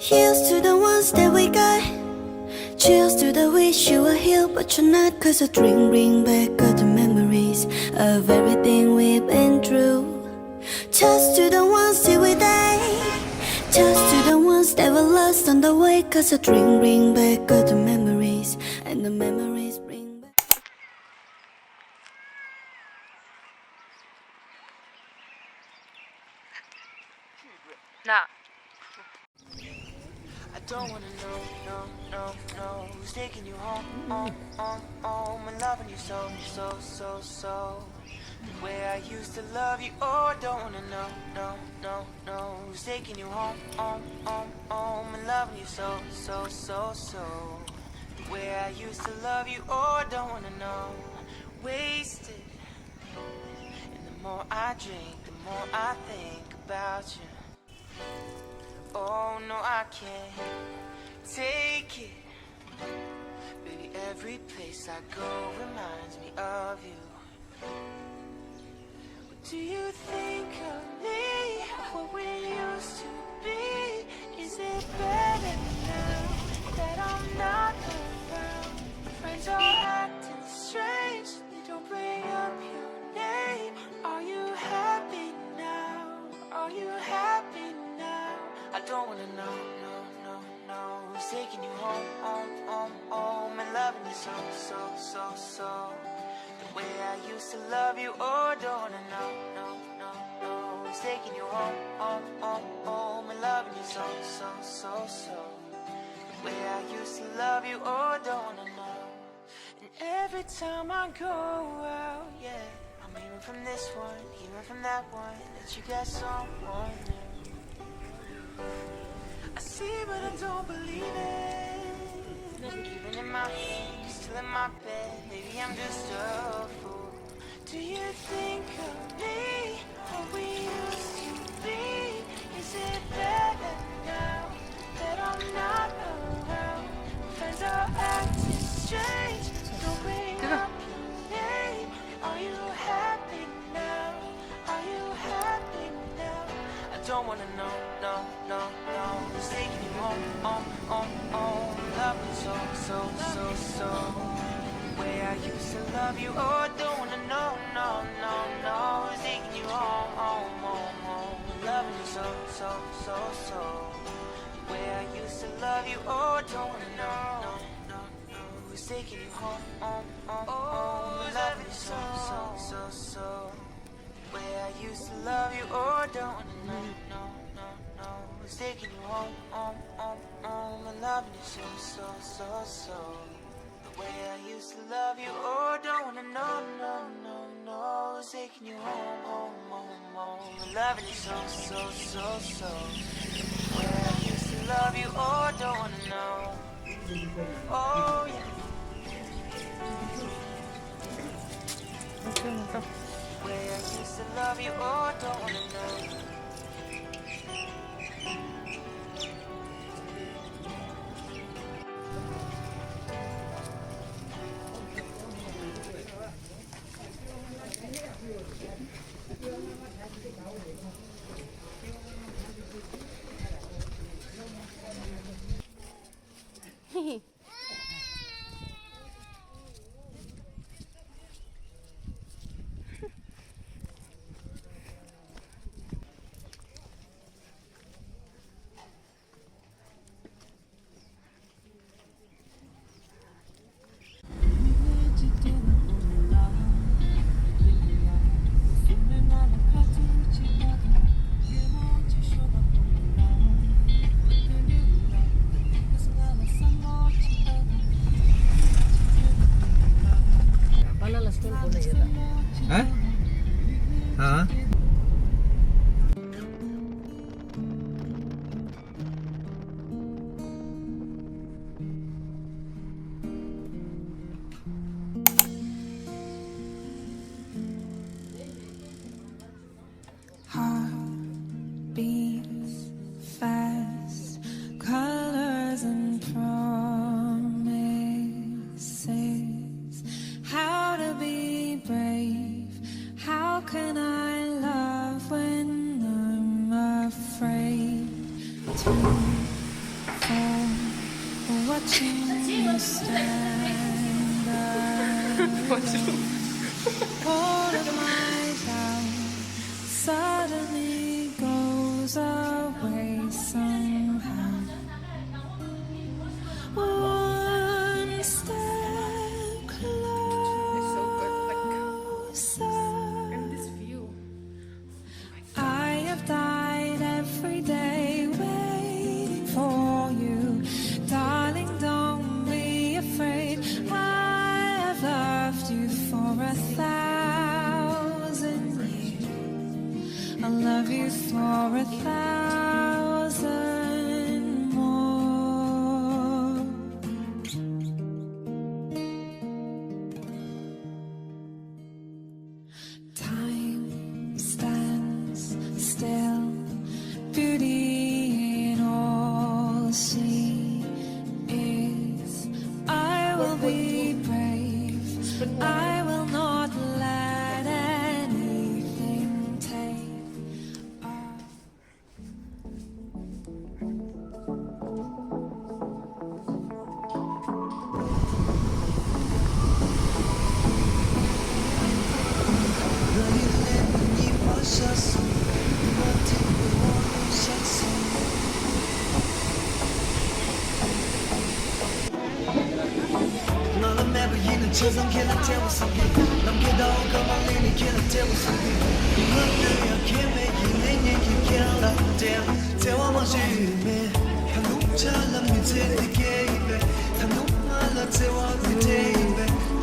Here's to the ones that we got. Cheers to the wish you were here but you're not. Cause a drink bring back all the memories of everything we've been through. Toast to the ones till we die. Toast to the ones that were lost on the way. Cause a drink bring back all the memories. And the memories bring back. Nah. I don't wanna know who's taking you home, home, and loving you so. The way I used to love you, oh, I don't wanna know who's taking you home, home, and loving you so. The way I used to love you, oh, I don't wanna know, wasted. And the more I drink, the more I think about you. Oh no, I can't take it. Baby, every place I go reminds me of you. What do you think of me? What we used to be? Is it better now that I'm not around? Friends are acting strange, they don't bring up your name. Are you happy now? Are you happy now? I don't wanna know who's taking you home, and loving you so. The way I used to love you, oh, I don't wanna know who's taking you home, and loving you so. The way I used to love you, oh, I don't wanna know. And every time I go out, yeah, I'm hearing from this one, hearing from that one, that you got someone new. I see but I don't believe it. Even in my head, still in my bed. Maybe I'm just a fool. Do you think of me? What we used to be? Is it better now that I'm not around? Friends are acting strange, don't bring up your name. Are you happy now? Are you happy now? I don't wanna know. Who's taking you home, love me so. The way I used to love you, oh, I don't wanna know, who's taking you home, love me so. The way I used to love you, oh, I don't wanna know, who's taking you home, love me so. The way I used to love you, oh, I don't wanna know. Who's taking you home, and loving you so. The way I used to love you, oh, I don't wanna know, who's taking you home, and loving you so. The way I used to love you, oh, I don't wanna know, oh yeah. The way I used to love you, oh, I don't wanna know. Hah? Hah? Heart beats fast, colors and promises. How to be brave? How can I love when I'm afraid to watching you stand up. All of my doubt suddenly goes away somehow. One step closer. I have died every day waiting for you. Darling, don't be afraid. I have loved you for 1,000 years. I'll love you for 1,000 more. Time stands still, beauty in all she is. I will be brave, I will not let anything take our Tsewa mashi Tandu chala mi te Tandu ala tsewa mi te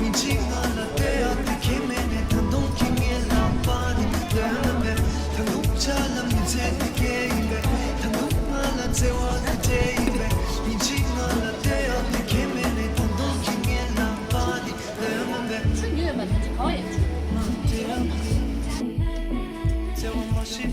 Minchi ala te ati kimene Tandu kingi la pani Dehame Tandu chala mi te Tandu ala tsewa mi te Minchi ala te ati kimene Tandu kingi la pani Dehame Tsewa mashi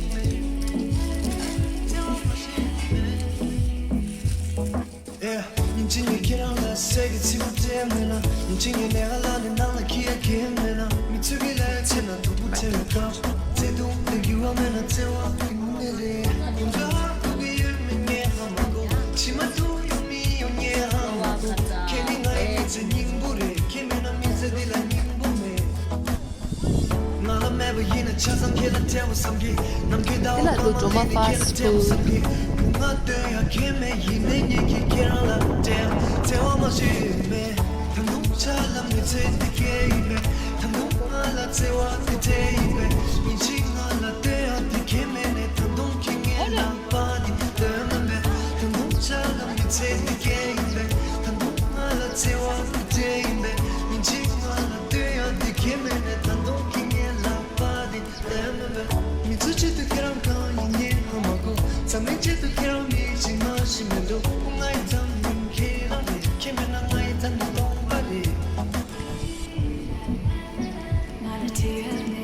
인진이 길어나 세게 치고 때문에 인진이 내가 나는 날라 기억해내나 미치기래 채나 두부 채울까 제도 내 유하면 채워 있는데 혼자 그게 열매에 하고 치마도 용미 용예 하고 괜히 나의 이제 닝부래 걔는 미세들라 닝부네 나는 매번 이는 차상 걔는 태워 삼기 남기다 Thế là đồ trộm mà fast food. Ngătăia cheme yine yeki kerala dem tewa majime tandu chala mete dikebe tandu ala tewa dikebe minchi ala te ati kemene tandu kinge la pani dembe tandu chala mete dikebe tandu ala tewa dikebe minchi ala te ati kemene tandu kinge la pani dembe mitsuchi te keram kan yine hamago samche te keram 심해도 나의 담는 길안에 김연한 나의 담는 동바리 나를 태우네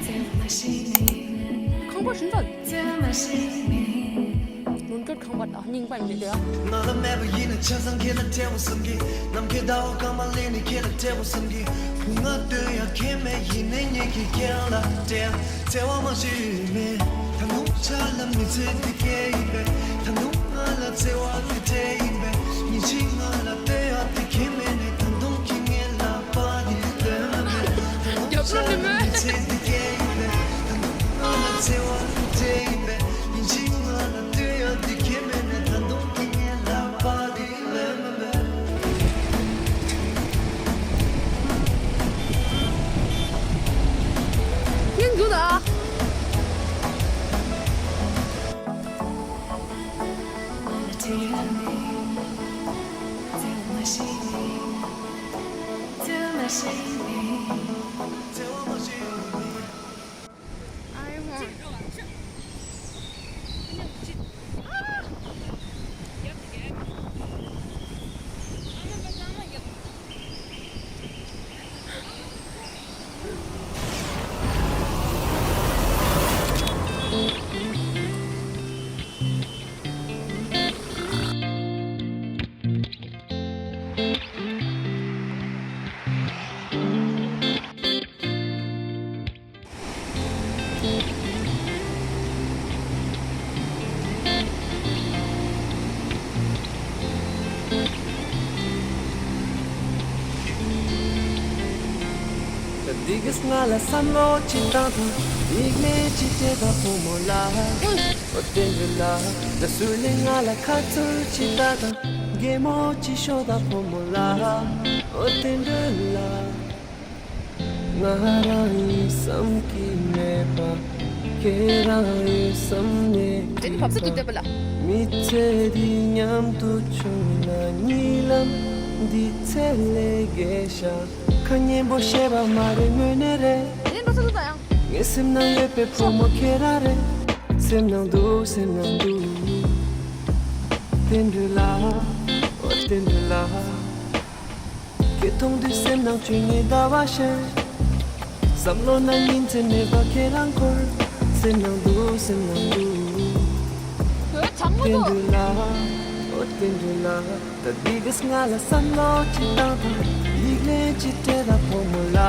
태워 마시네 Không có sinh tồn. 태워 마시네 Muốn cất không bật đó, nhìn quanh vậy được. 나는 매번 이는 천상 길을 태워 섬기 남기다오 가만리니 길을 태워 섬기 붕어뜨야 김에 이는 얘기 길라 태워 마시네 tandu chala mi te dikebe tandu ala tewa dikebe minchi ala te ati kimene tandu kinge la pani deme tandu chala mi te dikebe tandu ala tewa dikebe minchi ala te ati kimene tandu kinge la pani deme Nghiên cứu đó. 나를 태우네 digas ngala samlo chitata igle chiteta pomola otendela the sule ngala katsu chitata gemo chishoda pomola otendela ngarai samki nepa kerai samne 쟤는 밥솥도 떼볼라. 미체디 냠도 춘나 니람 디텔레게샤 칸예 보셰바 마레 뇌네레 쟤는 밥솥도 다양. 예심나 예페 프로모케라레 셈낭도 텐들라 오 텐들라 केतोंदु सेमनां चुइने दावाशे samlona nintene bakerankur senandu 왜 장모도? tendula o tendula the biggest ngala samlo chitata igle chitera pomula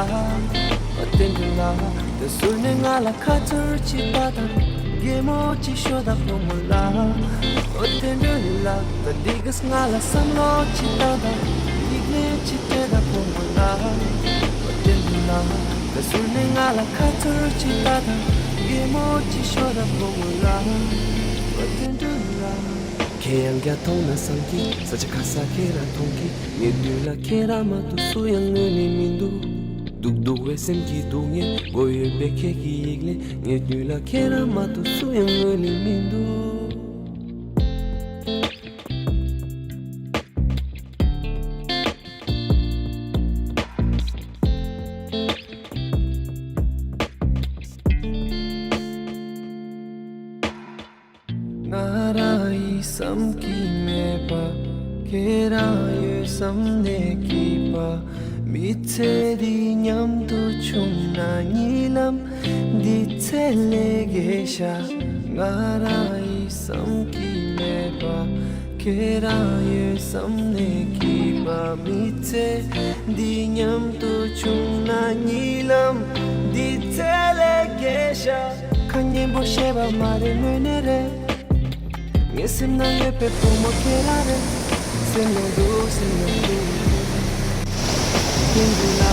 o tendula the sulne ngala khatur chitata gemo chishoda pomula o tendula the biggest ngala samlo chitata igle chitera pomula o tendula the sulne ngala khatur chitata gemo chishoda pomula o tendula Kayang gatong na sangki sa chakasa kera tongki ngedula kera matu suyang ngene mindu dugdug wesem ki dungye goye beke ki igle ngedula kera matu suyang ngene mindu narai samki mepa keraye samne kipa mitedi nyamdu chunna nilam ditelegesha narai samki mepa keraye samne kipa mitedi nyamdu chunna nilam ditelegesha kanye bosheba mare menere Ngesimna yepe promokerare Senandu Tendula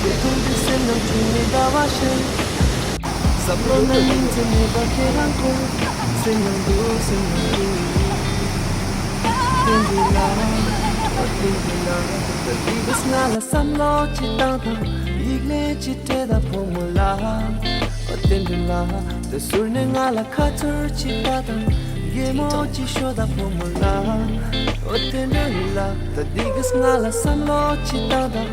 Ketundi senang chuni dawashe Sabrona nintene bakeranko Senandu Tendula The biggest ngala samlo chitata Igle chiteda pomula Tendula the surne ngala khatur chitata gemo chishoda pomula o tendula the digas ngala samlo chitata